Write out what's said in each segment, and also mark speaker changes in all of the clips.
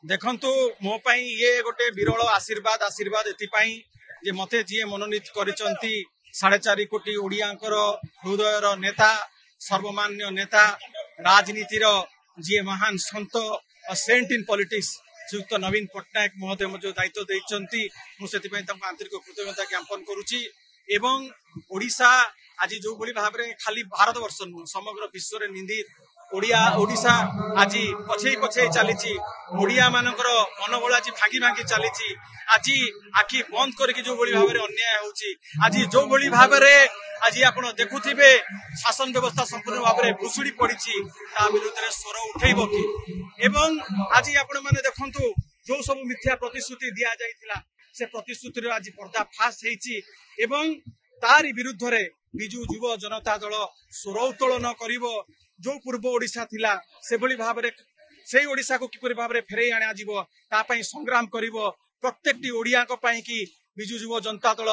Speaker 1: देखंतु मो पई ये गोटे विरल आशीर्वाद आशीर्वाद एतिपाई जे मते जी मनोनीत करिसंती 4.5 कोटी ओडियांकर हृदयर नेता सर्वमान्य नेता राजनीतिर जी महान संत सेंट इन पॉलिटिक्स श्रीयुक्त नवीन पट्टनायक महोदय जो दायित्व देइचंती मुझे आंतरिक कृतज्ञता ज्ञापन करुच्ची एवं ओडिशा आज जो भाव में खाली भारत वर्ष नुह समग्र विश्व में निंदित ओडिशा आज पछे पछे चली ओडिया मानकर मनोबल आज भांगी भांगी चली आज आखि बंद करके जो भाव में अन्याय होची आज जो भाव में आज आप देखुथिबे शासन व्यवस्था संपूर्ण भाव में भुशुड़ी पड़ी विरुद्ध में स्वर उठेब कि एवं आज आपण मैंने देखंतु जो सब मिथ्या प्रतिश्रुति दि जाइथिला से प्रतिश्रुति आज पर्दाफाश होईची एवं तारी विरुद्ध रे बिजु युव जनता दल स्वर उत्तोलन करिवो जो पूर्व ओडिशा थिला से भली भाव में से ओडिशा को किपरि भाव में फेरई आना जीवो ता पई संग्राम करिवो प्रत्येकटी ओडिया को पई कि बिजु युव जनता दल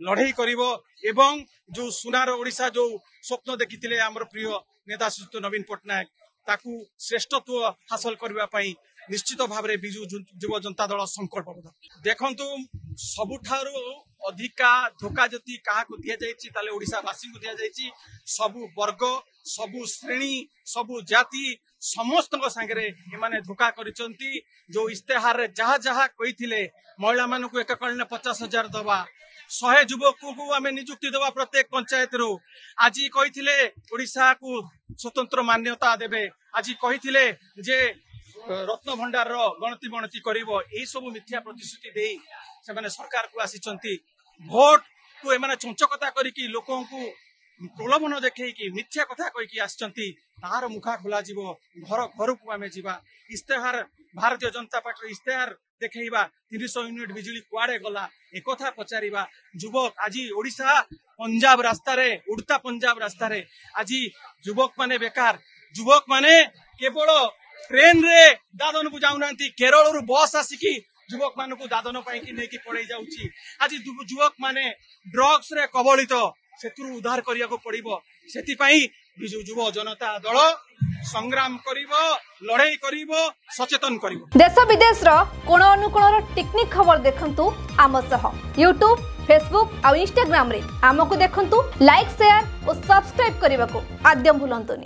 Speaker 1: लड़ाई करिवो एवं जो सुनार ओडिशा जो स्वप्न देखिथिले हमर प्रिय नेता श्रीयुक्त नवीन पट्टनायक ताकू श्रेष्ठत्व हासिल करबा पई निश्चित भाव में बिजु युव जनता दल संकल्पबद्ध देखंतु सबुठारु अधिका धोखा जति क्या दि जाए ओडिशावासी को दि जाए सबु वर्ग सबु श्रेणी सबु जाति समस्त सांगे एमाने धोखा करिसंती जो इस्तेहार रे जहा जहा कही महिला मान को एककालीन 50,000 दवा 100 युवक को आम निजुक्ति दवा प्रत्येक पंचायत रू आज कही ओडिशा को स्वतंत्र मान्यता देवे आज कही जे रत्न भंडार गणति बणति करिवो एई सब मिथ्या प्रतिश्रुति देई से माने सरकार को आसीचंती भोट को एमाने चंचकता करिकी लोकों को प्रलोभन देखी मिथ्या कथा कहीकि आसचंती तार मुखा खोला जीवो घर घर को आमे जीवा इस्तेहार भारतीय जनता पार्टी इस्तेहार देखैबा 300 यूनिट बिजली कुआडे गला एक कथा पचारिबा युवक आज ओडिशा पंजाब रास्ता रे उड़ता पंजाब रास्ता रे आज युवक माने बेकार युवक माने केवल ट्रेन रे दादन को जाउनांती केरल रु बस आसिकी युवक मान को दादन पाई नहीं पड़े जाउची आज युवक माने ड्रग्स रे कबलित सेतुरु उद्धार करिया को पड़िबो सेति पई बिजु युव जनता दल संग्राम करिवो लड़ाई करिवो सचेतन करिवो
Speaker 2: देश विदेश रो कोण अनुकोण टेक्निक खबर देखंतु आम सह YouTube Facebook और Instagram रे हमकु देखंतु लाइक शेयर और सब्सक्राइब करने को आद्यम भूलंतुनी।